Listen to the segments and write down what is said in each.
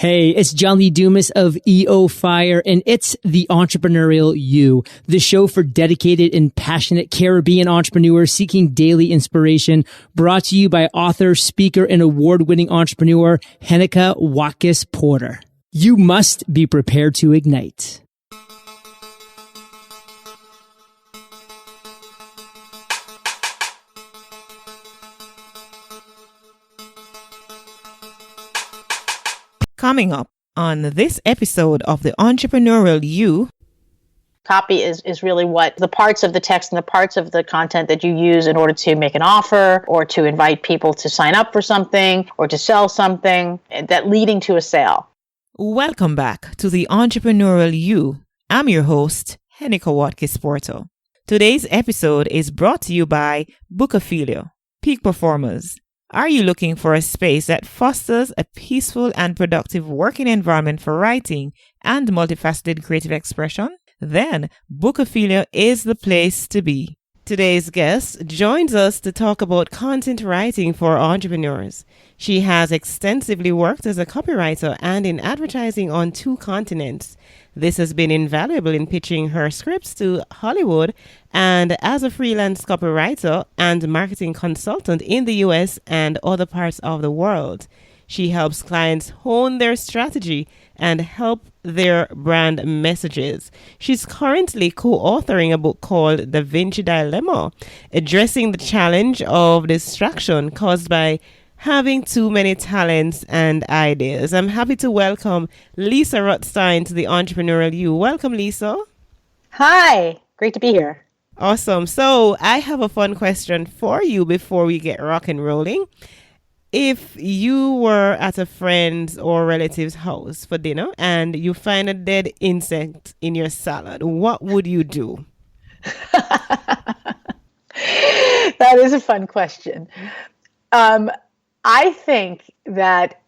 Hey, it's John Lee Dumas of EO Fire, and it's The Entrepreneurial You, the show for dedicated and passionate Caribbean entrepreneurs seeking daily inspiration, brought to you by author, speaker, and award-winning entrepreneur Heneka Watkis-Porter. You must be prepared to ignite. Coming up on this episode of The Entrepreneurial You. Copy is really what the parts of the text and the parts of the content that you use in order to make an offer or to invite people to sign up for something or to sell something that leading to a sale. Welcome back to The Entrepreneurial You. I'm your host, Heneka Watkis-Porter. Today's episode is brought to you by Bookophilia, Peak Performers. Are you looking for a space that fosters a peaceful and productive working environment for writing and multifaceted creative expression? Then Bookophilia is the place to be. Today's guest joins us to talk about content writing for entrepreneurs. She has extensively worked as a copywriter and in advertising on 2 continents. This has been invaluable in pitching her scripts to Hollywood and as a freelance copywriter and marketing consultant in the US and other parts of the world. She helps clients hone their strategy and help their brand messages. She's currently co-authoring a book called Da Vinci Dilemma, addressing the challenge of distraction caused by having too many talents and ideas. I'm happy to welcome Lisa Rothstein to The Entrepreneurial You. Welcome, Lisa. Hi, great to be here. Awesome. So I have a fun question for you before we get rock and rolling. If you were at a friend's or relative's house for dinner and you find a dead insect in your salad, what would you do? That is a fun question. I think that,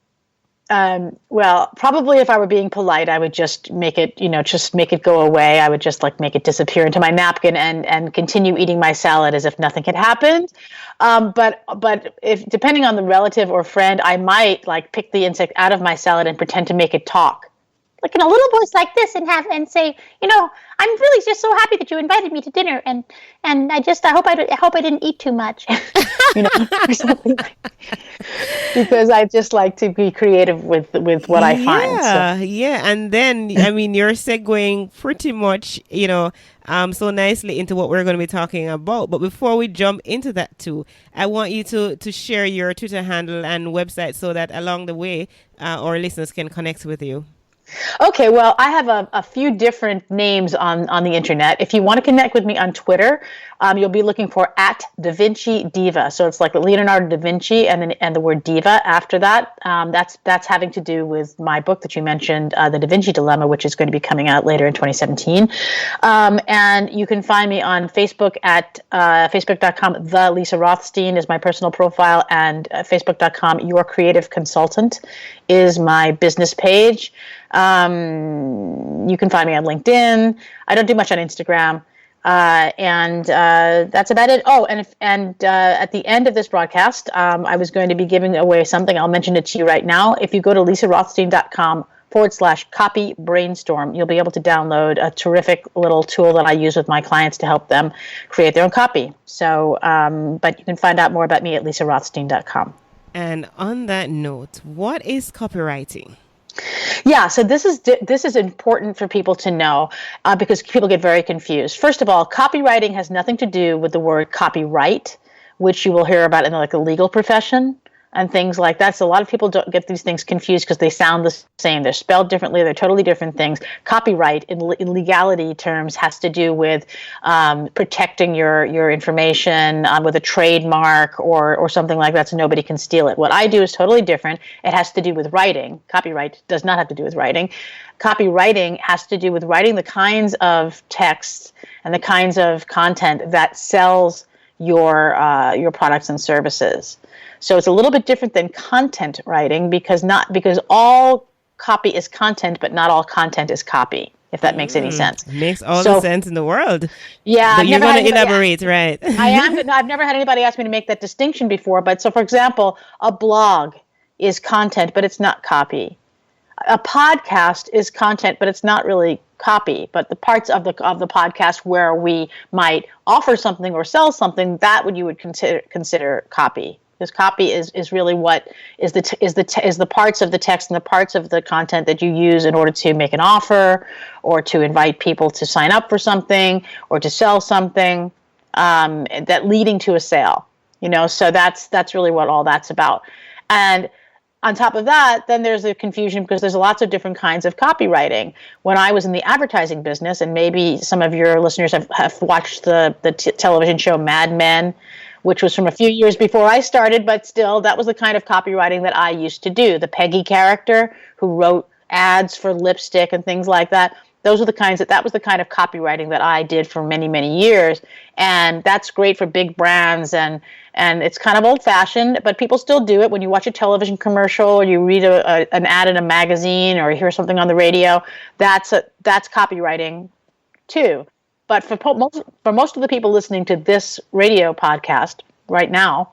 probably if I were being polite, I would just make it, just make it go away. I would just make it disappear into my napkin and continue eating my salad as if nothing had happened. But if depending on the relative or friend, I might pick the insect out of my salad and pretend to make it talk. Like in a little voice like this and say, I'm really just so happy that you invited me to dinner and I hope I didn't eat too much. Or something because I just like to be creative with what I find. Yeah. And then, you're segueing pretty much, so nicely into what we're going to be talking about. But before we jump into that too, I want you to share your Twitter handle and website so that along the way, our listeners can connect with you. Okay, well, I have a few different names on the internet. If you want to connect with me on Twitter, you'll be looking for @DaVinci Diva. So it's like Leonardo da Vinci and the word diva after that. That's having to do with my book that you mentioned, The Da Vinci Dilemma, which is going to be coming out later in 2017. And you can find me on Facebook at facebook.com. The Lisa Rothstein is my personal profile, and facebook.com. Your Creative Consultant is my business page. You can find me on LinkedIn. I don't do much on Instagram. And that's about it. Oh, and at the end of this broadcast, I was going to be giving away something. I'll mention it to you right now. If you go to lisarothstein.com/copy brainstorm, you'll be able to download a terrific little tool that I use with my clients to help them create their own copy. So, but you can find out more about me at lisarothstein.com. And on that note, what is copywriting? Yeah, so this is important for people to know because people get very confused. First of all, copywriting has nothing to do with the word copyright, which you will hear about in the legal profession and things like that. So a lot of people don't get these things confused because they sound the same. They're spelled differently. They're totally different things. Copyright in legality terms has to do with protecting your information with a trademark or something like that so nobody can steal it. What I do is totally different. It has to do with writing. Copyright does not have to do with writing. Copywriting has to do with writing the kinds of texts and the kinds of content that sells your products and services. So it's a little bit different than content writing because all copy is content, but not all content is copy, if that makes any sense. Makes all the sense in the world. Yeah. But you're going to elaborate, right? I am, but no, I've never had anybody ask me to make that distinction before. But so, for example, a blog is content, but it's not copy. a podcast is content, but it's not really copy. But the parts of the podcast where we might offer something or sell something, that you would consider copy. Because copy is really what is the parts of the text and the parts of the content that you use in order to make an offer, or to invite people to sign up for something, or to sell something, that leading to a sale. So that's really what all that's about. And on top of that, then there's the confusion because there's lots of different kinds of copywriting. When I was in the advertising business, and maybe some of your listeners have watched the television show Mad Men, which was from a few years before I started, but still, that was the kind of copywriting that I used to do. The Peggy character who wrote ads for lipstick and things like that. That was the kind of copywriting that I did for many, many years. And that's great for big brands, and it's kind of old-fashioned, but people still do it. When you watch a television commercial, or you read an ad in a magazine, or you hear something on the radio, that's copywriting too. But for most of the people listening to this radio podcast right now,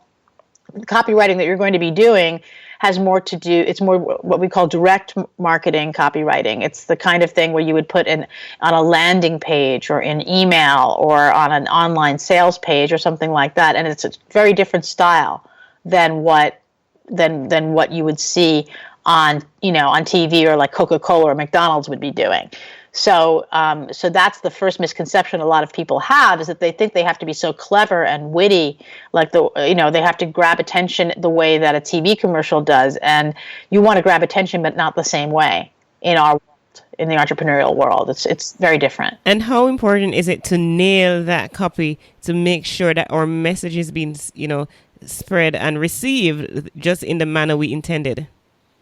the copywriting that you're going to be doing has more to do, it's more what we call direct marketing copywriting. It's the kind of thing where you would put on a landing page, or in email, or on an online sales page, or something like that. And it's a very different style than what you would see on TV, or like Coca-Cola or McDonald's would be doing. So that's the first misconception a lot of people have, is that they think they have to be so clever and witty, like they have to grab attention the way that a TV commercial does. And you want to grab attention, but not the same way in the entrepreneurial world. It's very different. And how important is it to nail that copy to make sure that our message is being, spread and received just in the manner we intended?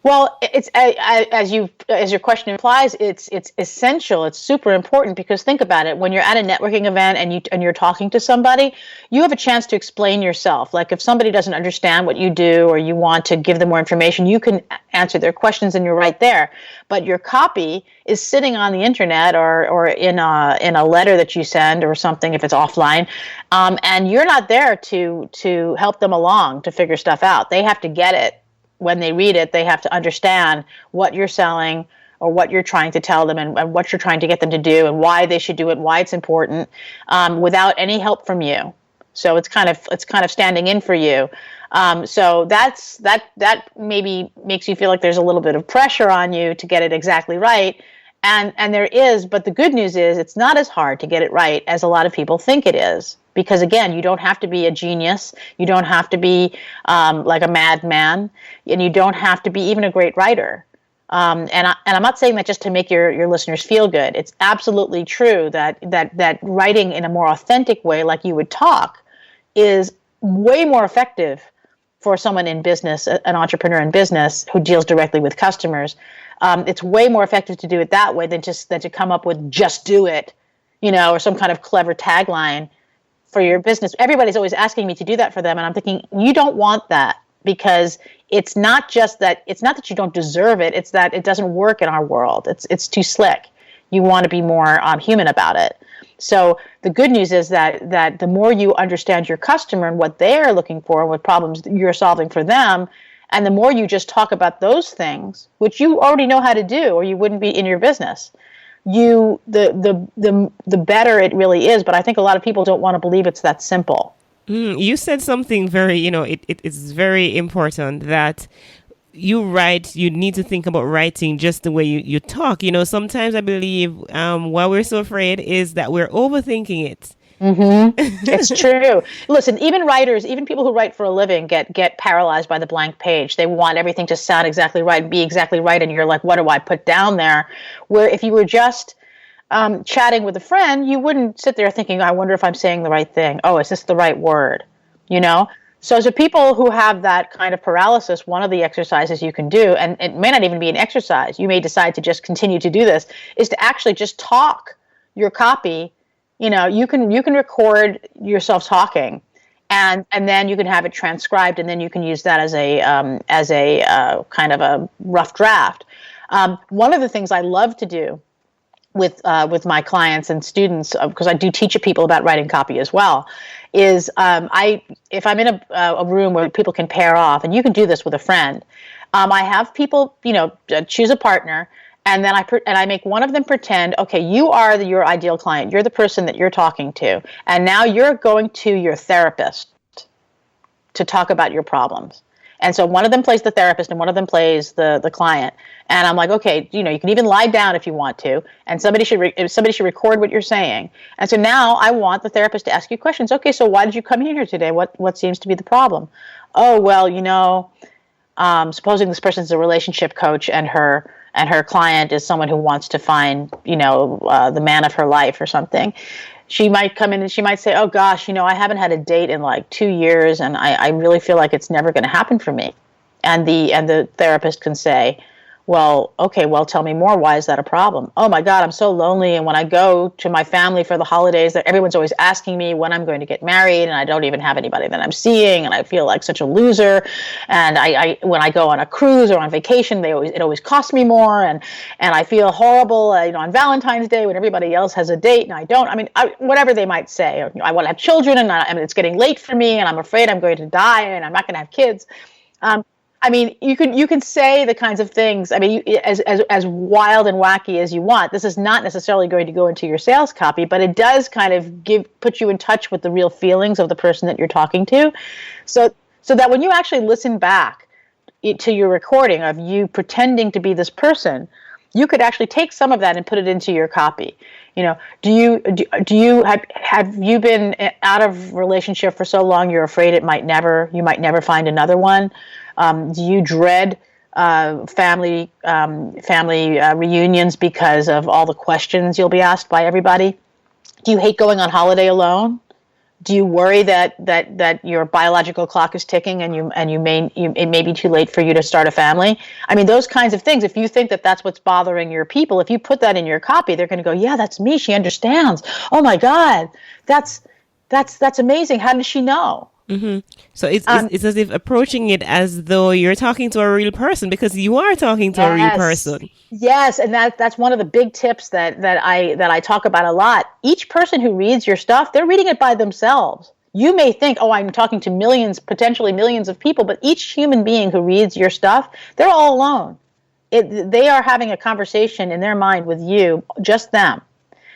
Well, it's as your question implies, it's essential. It's super important, because think about it. When you're at a networking event and you're talking to somebody, you have a chance to explain yourself. Like if somebody doesn't understand what you do, or you want to give them more information, you can answer their questions, and you're right there. But your copy is sitting on the internet, or in a letter that you send, or something if it's offline, and you're not there to help them along to figure stuff out. They have to get it. When they read it, they have to understand what you're selling, or what you're trying to tell them, and what you're trying to get them to do, and why they should do it, why it's important, without any help from you. So it's kind of standing in for you. So that maybe makes you feel like there's a little bit of pressure on you to get it exactly right. And there is, but the good news is it's not as hard to get it right as a lot of people think it is. Because again, you don't have to be a genius, you don't have to be like a madman, and you don't have to be even a great writer. And I'm not saying that just to make your listeners feel good. It's absolutely true that writing in a more authentic way, like you would talk, is way more effective for someone in business, an entrepreneur in business who deals directly with customers. It's way more effective to do it that way than to come up with "just do it," or some kind of clever tagline for your business. Everybody's always asking me to do that for them, and I'm thinking, you don't want that, because it's not that you don't deserve it, it's that it doesn't work in our world. It's too slick. You want to be more human about it. So the good news is that the more you understand your customer and what they're looking for, what problems you're solving for them, and the more you just talk about those things, which you already know how to do, or you wouldn't be in your business, the better it really is. But I think a lot of people don't want to believe it's that simple. You said something very, it is very important that you need to think about writing just the way you talk. Sometimes I believe why we're so afraid is that we're overthinking it. Mm-hmm. It's true. Listen, even people who write for a living get paralyzed by the blank page. They want everything to sound exactly right and be exactly right. And you're like, what do I put down there? Where if you were just chatting with a friend, you wouldn't sit there thinking, I wonder if I'm saying the right thing. Oh, is this the right word? So people who have that kind of paralysis, one of the exercises you can do, and it may not even be an exercise, you may decide to just continue to do this, is to actually just talk your copy. You can record yourself talking, and then you can have it transcribed, and then you can use that as a kind of a rough draft. One of the things I love to do with my clients and students, because I do teach people about writing copy as well, is if I'm in a room where people can pair off, and you can do this with a friend, I have people, choose a partner, and then I make one of them pretend, okay, you are your ideal client. You're the person that you're talking to, and now you're going to your therapist to talk about your problems. And so one of them plays the therapist and one of them plays the client. And I'm like, okay, you can even lie down if you want to, and somebody should record what you're saying. And so now I want the therapist to ask you questions. Okay, so why did you come here today? What seems to be the problem? Oh, well, supposing this person's a relationship coach and her client is someone who wants to find, the man of her life or something. She might come in and she might say, oh gosh, I haven't had a date in like 2 years and I really feel like it's never going to happen for me. And the therapist can say, well, okay, well, tell me more. Why is that a problem? Oh my God, I'm so lonely. And when I go to my family for the holidays, everyone's always asking me when I'm going to get married, and I don't even have anybody that I'm seeing, and I feel like such a loser. And I when I go on a cruise or on vacation, it always costs me more, and I feel horrible. On Valentine's Day when everybody else has a date and I don't. I mean, whatever they might say. I want to have children, and it's getting late for me, and I'm afraid I'm going to die, and I'm not going to have kids. I mean, you can say the kinds of things. I mean, as wild and wacky as you want. This is not necessarily going to go into your sales copy, but it does kind of put you in touch with the real feelings of the person that you're talking to, so that when you actually listen back to your recording of you pretending to be this person, you could actually take some of that and put it into your copy. Do you have you been out of relationship for so long you're afraid you might never find another one? Do you dread family reunions because of all the questions you'll be asked by everybody? Do you hate going on holiday alone? Do you worry that your biological clock is ticking and it may be too late for you to start a family? I mean, those kinds of things. If you think that that's what's bothering your people, if you put that in your copy, they're going to go, yeah, that's me. She understands. Oh my God, that's amazing. How did she know? Mm-hmm. So it's as if approaching it as though you're talking to a real person, because you are talking to a real person. Yes, and that's one of the big tips that I talk about a lot. Each person who reads your stuff, they're reading it by themselves. You may think, oh, I'm talking to potentially millions of people, but each human being who reads your stuff, they're all alone. They are having a conversation in their mind with you, just them.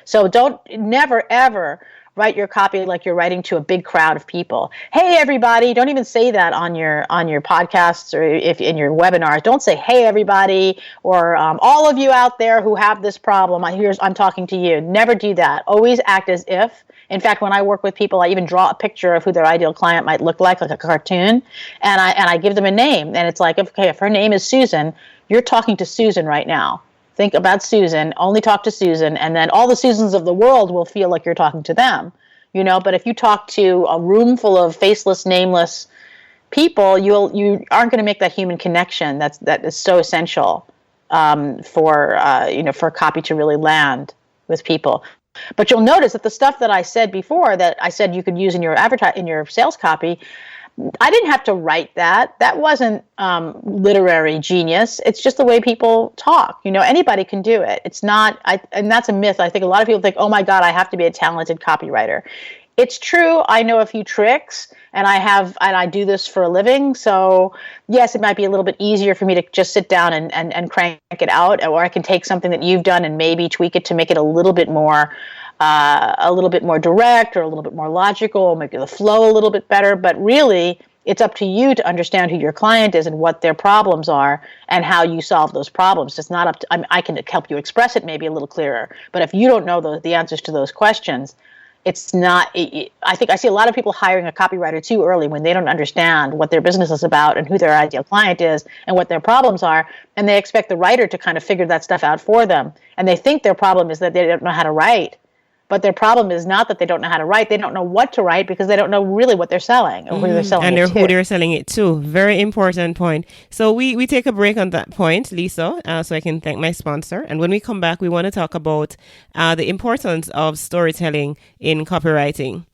So never, ever write your copy like you're writing to a big crowd of people. Hey, everybody. Don't even say that on your podcasts or if in your webinars. Don't say, hey, everybody, or all of you out there who have this problem. I'm talking to you. Never do that. Always act as if. In fact, when I work with people, I even draw a picture of who their ideal client might look like a cartoon, and I give them a name. And it's like, okay, if her name is Susan, you're talking to Susan right now. Think about Susan, only talk to Susan, and then all the Susans of the world will feel like you're talking to them. But if you talk to a room full of faceless, nameless people, you aren't going to make that human connection that is so essential for a copy to really land with people. But you'll notice that the stuff that I said before, that I said you could use in your sales copy, I didn't have to write that. That wasn't literary genius. It's just the way people talk. Anybody can do it. It's not, and that's a myth. I think a lot of people think, oh my God, I have to be a talented copywriter. It's true. I know a few tricks, and I do this for a living. So yes, it might be a little bit easier for me to just sit down and crank it out, or I can take something that you've done and maybe tweak it to make it a little bit more direct, or a little bit more logical, make the flow a little bit better. But really, it's up to you to understand who your client is and what their problems are and how you solve those problems. It's not up to, I can help you express it maybe a little clearer. But if you don't know the answers to those questions, it's not, I think I see a lot of people hiring a copywriter too early when they don't understand what their business is about and who their ideal client is and what their problems are. And they expect the writer to kind of figure that stuff out for them. And they think their problem is that they don't know how to write. But their problem is not that they don't know how to write. They don't know what to write because they don't know really what they're selling or who they're selling it to. And who they're selling it to. Very important point. So we take a break on that point, Lisa, so I can thank my sponsor. And when we come back, we want to talk about the importance of storytelling in copywriting.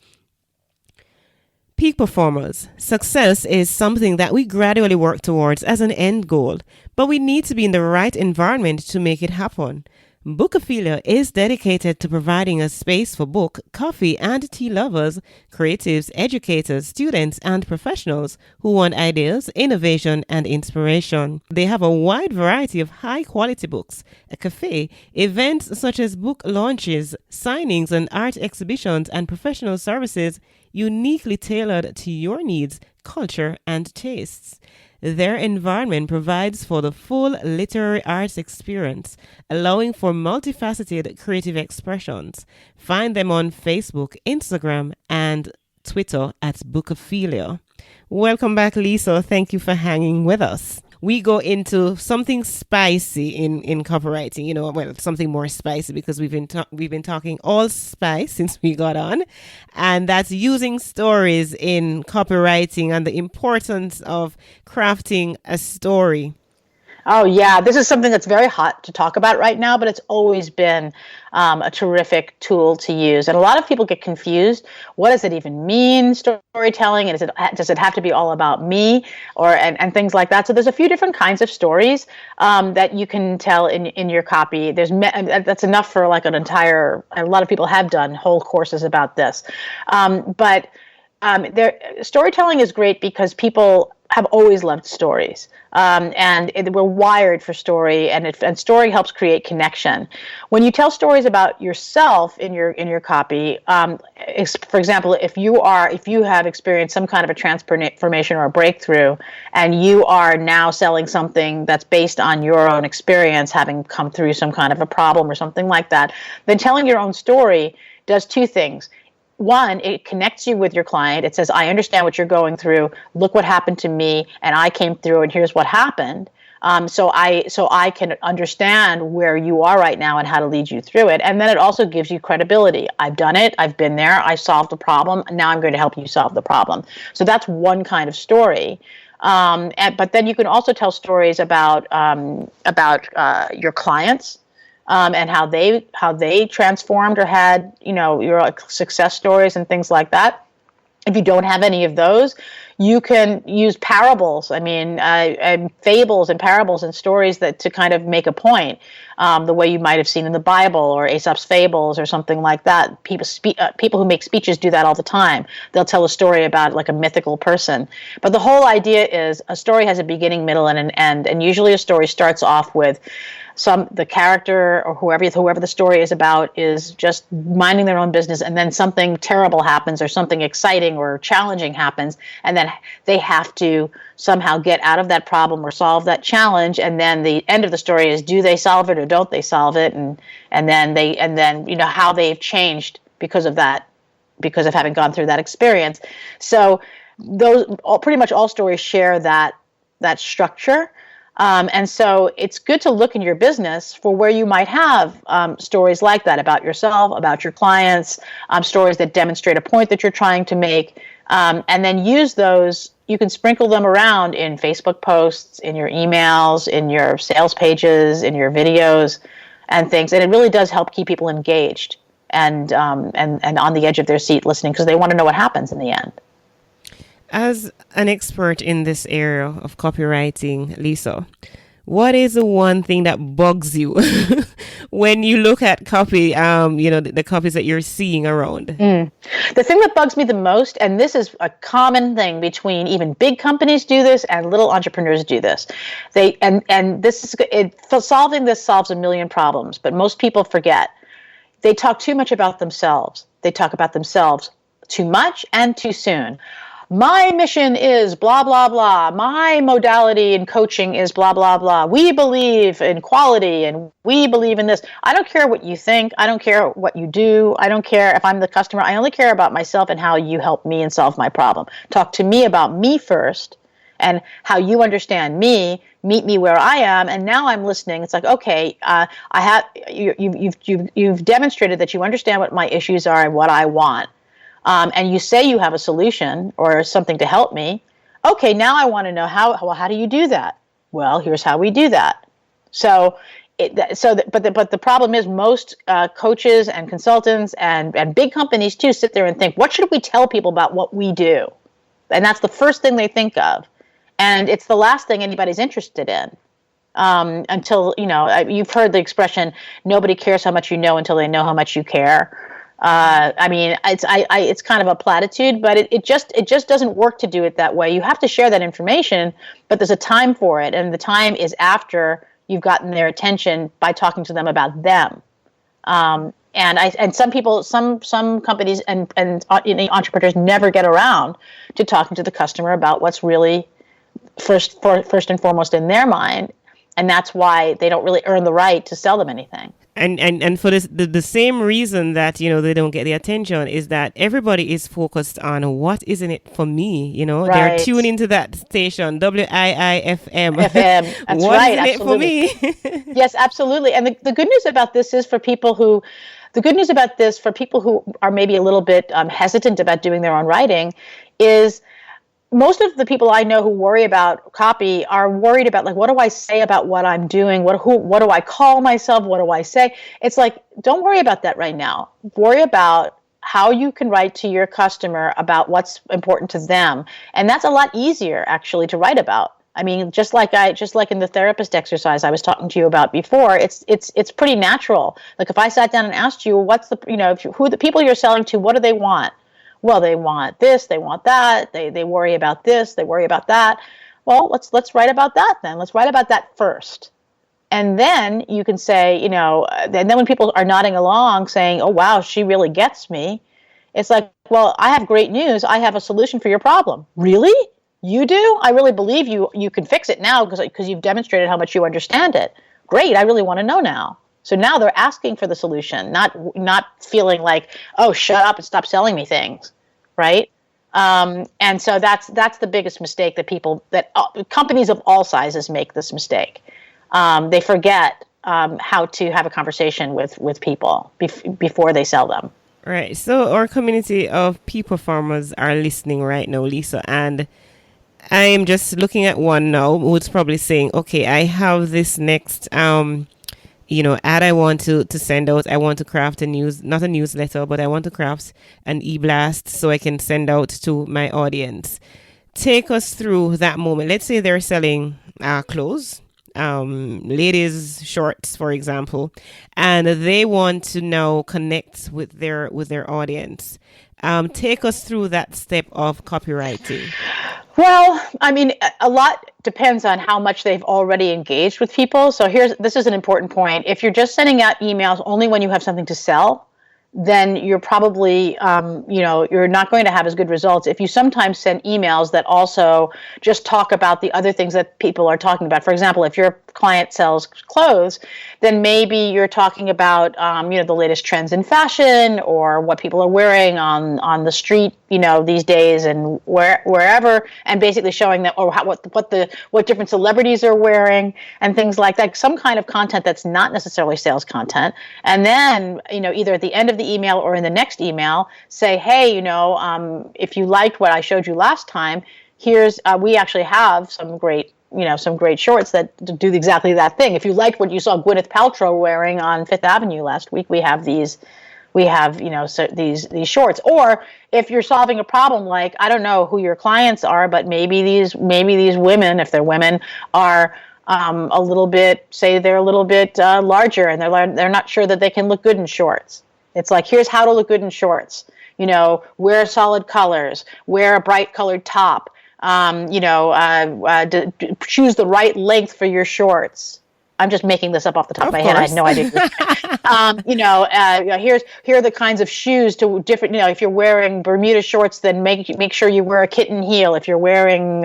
Peak performers. Success is something that we gradually work towards as an end goal, but we need to be in the right environment to make it happen. Bookophilia is dedicated to providing a space for book, coffee, and tea lovers, creatives, educators, students, and professionals who want ideas, innovation, and inspiration. They have a wide variety of high-quality books, a cafe, events such as book launches, signings, and art exhibitions, and professional services uniquely tailored to your needs, culture, and tastes. Their environment provides for the full literary arts experience, allowing for multifaceted creative expressions. Find them on Facebook, Instagram, and Twitter at Bookophilia. Welcome back, Lisa. Thank you for hanging with us. We go into something spicy in copywriting, something more spicy because we've been talking all spice since we got on, and that's using stories in copywriting and the importance of crafting a story. Oh, yeah. This is something that's very hot to talk about right now, but it's always been a terrific tool to use. And a lot of people get confused. What does it even mean, storytelling? And does it have to be all about me and things like that? So there's a few different kinds of stories that you can tell in your copy. That's enough for like a lot of people have done whole courses about this. But storytelling is great because people have always loved stories, and we're wired for story, and story helps create connection. When you tell stories about yourself in your copy, for example, if you have experienced some kind of a transformation or a breakthrough, and you are now selling something that's based on your own experience, having come through some kind of a problem or something like that, then telling your own story does two things. One, it connects you with your client. It says, I understand what you're going through. Look what happened to me, and I came through, and here's what happened. So I can understand where you are right now and how to lead you through it. And then it also gives you credibility. I've done it. I've been there. I solved the problem. Now I'm going to help you solve the problem. So that's one kind of story. But then you can also tell stories about your clients. And how they transformed or had, your success stories and things like that. If you don't have any of those, you can use parables. And fables and parables and stories to kind of make a point, the way you might have seen in the Bible or Aesop's fables or something like that. People who make speeches do that all the time. They'll tell a story about like a mythical person. But the whole idea is a story has a beginning, middle, and an end. And usually a story starts off with the character or whoever the story is about is just minding their own business, and then something terrible happens or something exciting or challenging happens, and then they have to somehow get out of that problem or solve that challenge. And then the end of the story is, do they solve it or don't they solve it? And then how they've changed because of that, because of having gone through that experience. So pretty much all stories share that structure. And so it's good to look in your business for where you might have stories like that about yourself, about your clients, stories that demonstrate a point that you're trying to make, and then use those. You can sprinkle them around in Facebook posts, in your emails, in your sales pages, in your videos and things. And it really does help keep people engaged and on the edge of their seat listening, because they want to know what happens in the end. As an expert in this area of copywriting, Lisa, what is the one thing that bugs you when you look at copy, the copies that you're seeing around? The thing that bugs me the most, and this is a common thing between even big companies do this and little entrepreneurs do this. Solving this solves a million problems, but most people forget. They talk too much about themselves. They talk about themselves too much and too soon. My mission is blah, blah, blah. My modality in coaching is blah, blah, blah. We believe in quality and we believe in this. I don't care what you think. I don't care what you do. I don't care if I'm the customer. I only care about myself and how you help me and solve my problem. Talk to me about me first and how you understand me. Meet me where I am, and now I'm listening. It's like, okay, you've demonstrated that you understand what my issues are and what I want. And you say you have a solution or something to help me. Okay, now I want to know how do you do that? Well, here's how we do that. But the problem is most coaches and consultants and big companies too sit there and think, what should we tell people about what we do? And that's the first thing they think of. And it's the last thing anybody's interested in. until, you've heard the expression, nobody cares how much you know until they know how much you care. I mean, it's kind of a platitude, but it just doesn't work to do it that way. You have to share that information, but there's a time for it, and the time is after you've gotten their attention by talking to them about them. And some people, some companies and entrepreneurs never get around to talking to the customer about what's really first and foremost in their mind, and that's why they don't really earn the right to sell them anything. And for this, the same reason that, they don't get the attention is that everybody is focused on what is in it for me. Right. They're tuned into that station, WIIFM. FM. That's what right. is in Absolutely. it for me? Yes, absolutely. And the good news about this is for people who are maybe a little bit hesitant about doing their own writing is most of the people I know who worry about copy are worried about, like, what do I say about what I'm doing? What do I call myself? What do I say? It's like, don't worry about that right now. Worry about how you can write to your customer about what's important to them. And that's a lot easier, actually, to write about. I mean, just like in the therapist exercise I was talking to you about before, it's pretty natural. Like, if I sat down and asked you, who the people you're selling to, what do they want? Well, they want this, they want that, they worry about this, they worry about that. Well, let's write about that then. Let's write about that first. And then you can say, and then when people are nodding along saying, oh, wow, she really gets me, it's like, well, I have great news. I have a solution for your problem. Really? You do? I really believe you can fix it now because you've demonstrated how much you understand it. Great, I really want to know now. So now they're asking for the solution, not feeling like, oh, shut up and stop selling me things, right? And so that's the biggest mistake that companies of all sizes make this mistake. They forget how to have a conversation with people before they sell them. Right. So our community of peak performers are listening right now, Lisa, and I am just looking at one now who's probably saying, okay, I have this next ad I want to send out. I want to craft not a newsletter, but I want to craft an e-blast so I can send out to my audience. Take us through that moment. Let's say they're selling clothes, ladies' shorts, for example, and they want to now connect with their audience. Take us through that step of copywriting. Well, I mean, a lot depends on how much they've already engaged with people. So this is an important point. If you're just sending out emails only when you have something to sell, then you're probably, you're not going to have as good results. If you sometimes send emails that also just talk about the other things that people are talking about. For example, if your client sells clothes, then maybe you're talking about, the latest trends in fashion or what people are wearing on the street, these days and wherever, and basically showing them, or what different celebrities are wearing and things like that. Some kind of content that's not necessarily sales content. And then, either at the end of the email or in the next email, say, hey, if you liked what I showed you last time, here's we actually have some great shorts that do exactly that thing. If you liked what you saw Gwyneth Paltrow wearing on Fifth Avenue last week, we have these shorts. Or if you're solving a problem, like, I don't know who your clients are, but maybe these women, if they're women, are a little bit larger, and they're not sure that they can look good in shorts. It's like, here's how to look good in shorts. Wear solid colors, wear a bright colored top, choose the right length for your shorts. I'm just making this up off the top of my head. I had no idea. Here are the kinds of shoes to different. If you're wearing Bermuda shorts, then make sure you wear a kitten heel. If you're wearing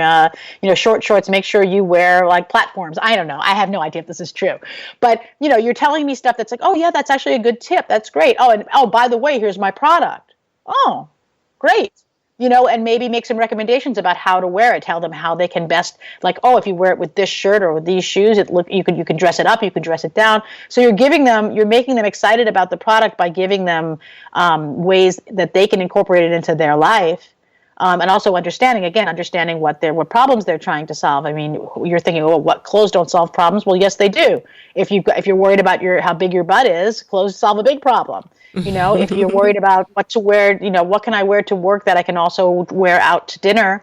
short shorts, make sure you wear like platforms. I don't know. I have no idea if this is true, but you're telling me stuff that's like, oh yeah, that's actually a good tip. That's great. Oh, by the way, here's my product. Oh, great. And maybe make some recommendations about how to wear it. Tell them how they can best, like, oh, if you wear it with this shirt or with these shoes, you can dress it up, you can dress it down. So you're making them excited about the product by giving them ways that they can incorporate it into their life. And also understanding what problems they're trying to solve. I mean, you're thinking, well, what, clothes don't solve problems? Well, yes, they do. If you're worried about how big your butt is, clothes solve a big problem. If you're worried about what to wear, what can I wear to work that I can also wear out to dinner?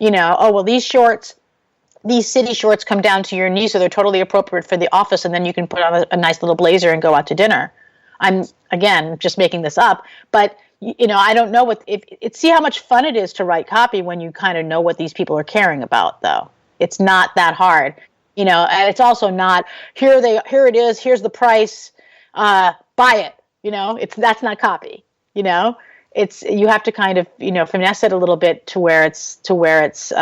Oh, well, these shorts, these city shorts come down to your knee, so they're totally appropriate for the office, and then you can put on a nice little blazer and go out to dinner. I'm, again, just making this up, but I don't know see how much fun it is to write copy when you kind of know what these people are caring about, though. It's not that hard, and it's also not, here it is, here's the price, buy it, that's not copy, It's, you have to kind of, finesse it a little bit to where it's here's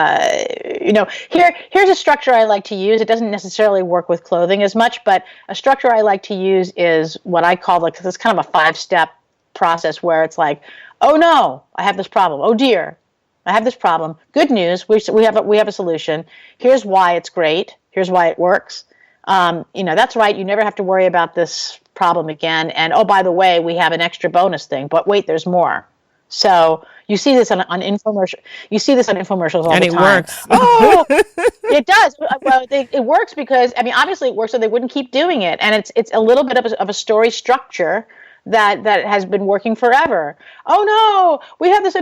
a structure I like to use. It doesn't necessarily work with clothing as much, but a structure I like to use is what I call this kind of a 5-step process where it's like, oh no, I have this problem. Oh dear, I have this problem. Good news, we have a solution. Here's why it's great. Here's why it works. That's right. You never have to worry about this problem again. And oh, by the way, we have an extra bonus thing. But wait, there's more. So you see this on infomercial. You see this on infomercials all the time. And it works. Oh, it does. Well, it works because obviously it works, so they wouldn't keep doing it. And it's a little bit of a story structure that has been working forever. Oh no, we have this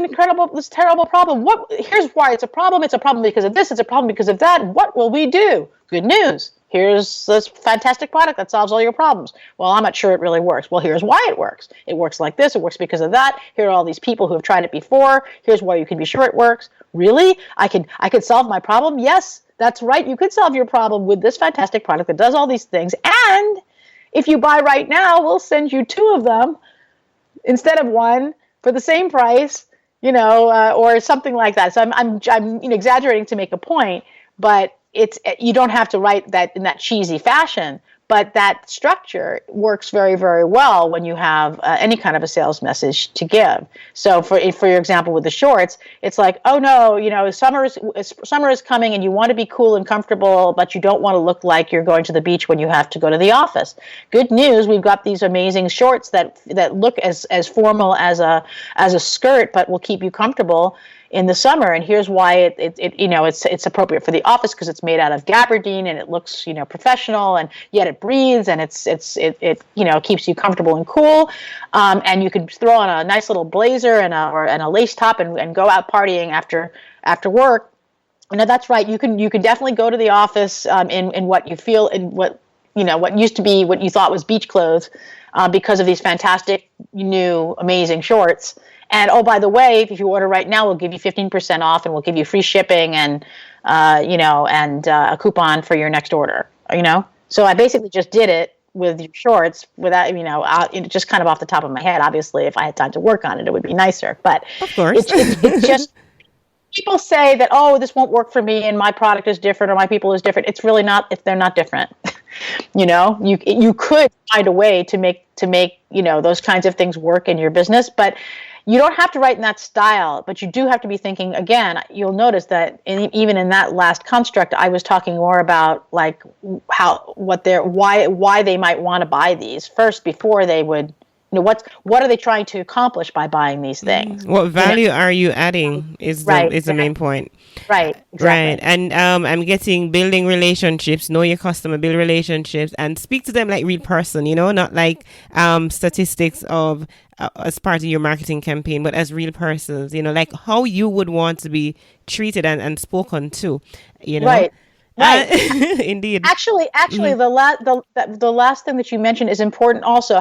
terrible problem. Here's why it's a problem. It's a problem because of this. It's a problem because of that. What will we do? Good news. Here's this fantastic product that solves all your problems. Well, I'm not sure it really works. Well, here's why it works. It works like this. It works because of that. Here are all these people who have tried it before. Here's why you can be sure it works. Really? I could solve my problem? Yes, that's right. You could solve your problem with this fantastic product that does all these things. And if you buy right now, we'll send you 2 of them instead of 1 for the same price, or something like that. So I'm exaggerating to make a point, but you don't have to write that in that cheesy fashion, but that structure works very, very well when you have any kind of a sales message to give. So for your example with the shorts, it's like, oh no, summer is coming and you want to be cool and comfortable, but you don't want to look like you're going to the beach when you have to go to the office. Good news, we've got these amazing shorts that look as formal as a skirt, but will keep you comfortable in the summer, and here's why it's appropriate for the office because it's made out of gabardine and it looks professional, and yet it breathes and it keeps you comfortable and cool, and you can throw on a nice little blazer and a lace top and go out partying after work. That's right. You can definitely go to the office in what you feel in what used to be what you thought was beach clothes because of these fantastic new amazing shorts. And oh, by the way, if you order right now, we'll give you 15% off, and we'll give you free shipping and a coupon for your next order. So I basically just did it with your shorts without just kind of off the top of my head. Obviously, if I had time to work on it, it would be nicer. But of course, it's just people say that this won't work for me, and my product is different, or my people is different. It's really not. If they're not different, you could find a way to make those kinds of things work in your business, but you don't have to write in that style, but you do have to be thinking, again, you'll notice that even in that last construct, I was talking more about like why they might want to buy these first before they would, what are they trying to accomplish by buying these things? What value are you adding is the main point. Right. Exactly. Right. And I'm getting building relationships, know your customer, build relationships, and speak to them like real person, not like statistics of as part of your marketing campaign, but as real persons, like how you would want to be treated and spoken to, Right. Indeed. Actually, the last thing that you mentioned is important also.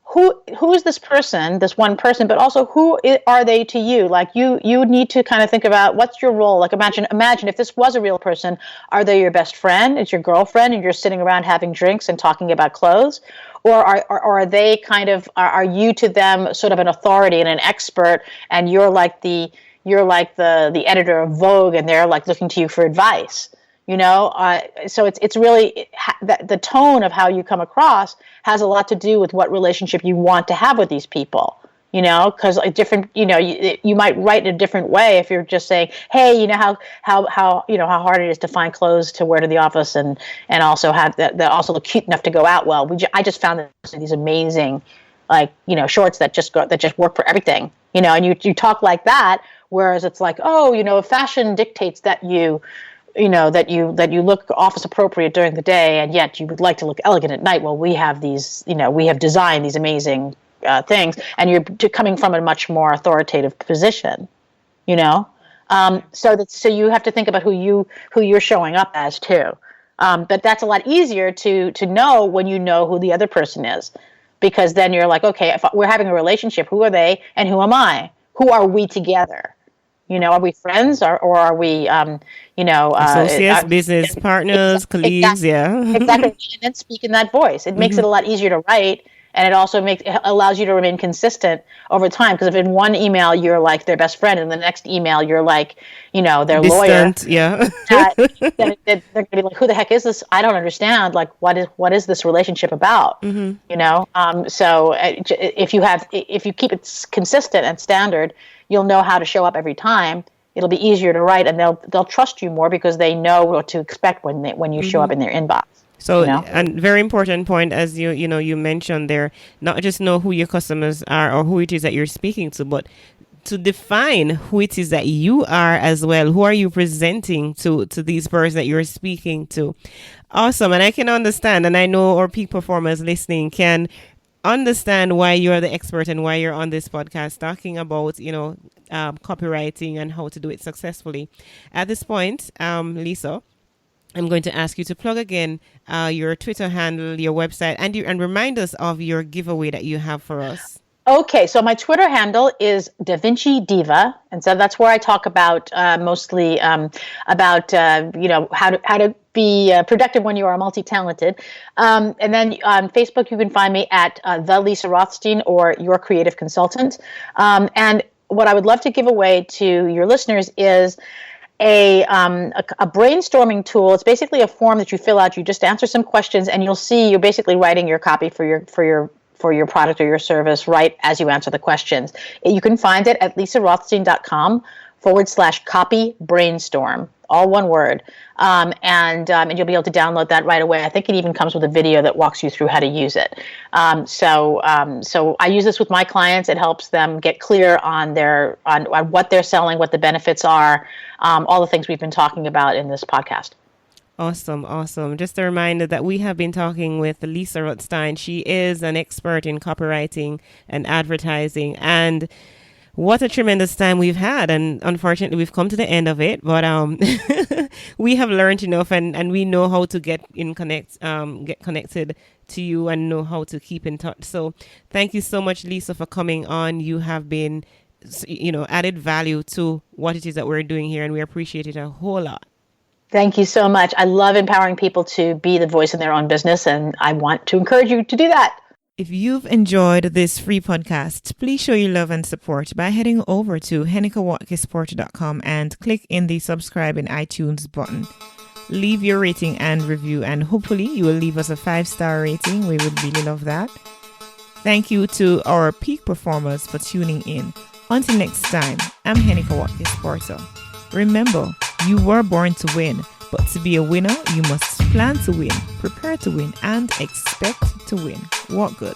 Who is this person, this one person, but also who are they to you? Like you need to kind of think about what's your role. Like imagine if this was a real person, are they your best friend? It's your girlfriend and you're sitting around having drinks and talking about clothes? Or are they kind of, are you to them sort of an authority and an expert, and you're like the editor of Vogue and they're like looking to you for advice? So it's really the tone of how you come across has a lot to do with what relationship you want to have with these people, because you might write in a different way if you're just saying, hey, how hard it is to find clothes to wear to the office and also have that also look cute enough to go out well. I just found these amazing, shorts that just work for everything, and you talk like that, whereas it's like, fashion dictates that you look office appropriate during the day, and yet you would like to look elegant at night. Well, we have these, we have designed these amazing things, and you're coming from a much more authoritative position, So you have to think about who you're showing up as too. But that's a lot easier to know when you know who the other person is, because then you're like, okay, if we're having a relationship, who are they and who am I? Who are we together? Are we friends or are we, associates, business partners, colleagues? Exactly, Yeah. exactly. And then speak in that voice. It makes it a lot easier to write, and it also allows you to remain consistent over time. Because if in one email you're like their best friend, and the next email you're like, their Distant, lawyer, yeah. then they're going to be like, who the heck is this? I don't understand. Like, what is this relationship about? So if you keep it consistent and standard, you'll know how to show up every time. It'll be easier to write, and they'll trust you more because they know what to expect when you show up in their inbox. So, a very important point, as you mentioned there, not just know who your customers are or who it is that you're speaking to, but to define who it is that you are as well. Who are you presenting to these persons that you're speaking to? Awesome. And I can understand, and I know our peak performers listening can understand why you're the expert and why you're on this podcast talking about, copywriting and how to do it successfully. At this point, Lisa, I'm going to ask you to plug again your Twitter handle, your website, and remind us of your giveaway that you have for us. Okay, so my Twitter handle is Da Vinci Diva, and so that's where I talk about mostly about how to be productive when you are multi-talented. And then on Facebook, you can find me at The Lisa Rothstein or Your Creative Consultant. And what I would love to give away to your listeners is a brainstorming tool. It's basically a form that you fill out. You just answer some questions, and you'll see you're basically writing your copy for your product or your service right as you answer the questions. You can find it at lisarothstein.com/copy brainstorm, all one word. And you'll be able to download that right away. I think it even comes with a video that walks you through how to use it. So I use this with my clients. It helps them get clear on what they're selling, what the benefits are, all the things we've been talking about in this podcast. Awesome. Just a reminder that we have been talking with Lisa Rothstein. She is an expert in copywriting and advertising, and what a tremendous time we've had. And unfortunately, we've come to the end of it, but we have learned enough, and we know how to get connected to you and know how to keep in touch. So thank you so much, Lisa, for coming on. You have been, added value to what it is that we're doing here, and we appreciate it a whole lot. Thank you so much. I love empowering people to be the voice in their own business, and I want to encourage you to do that. If you've enjoyed this free podcast, please show your love and support by heading over to HenekaWatkis-Porter.com and click in the subscribe in iTunes button. Leave your rating and review, and hopefully you will leave us a 5-star rating. We would really love that. Thank you to our peak performers for tuning in. Until next time, I'm Heneka Watkis-Porter. Remember, you were born to win, but to be a winner, you must plan to win, prepare to win, and expect to win. What good?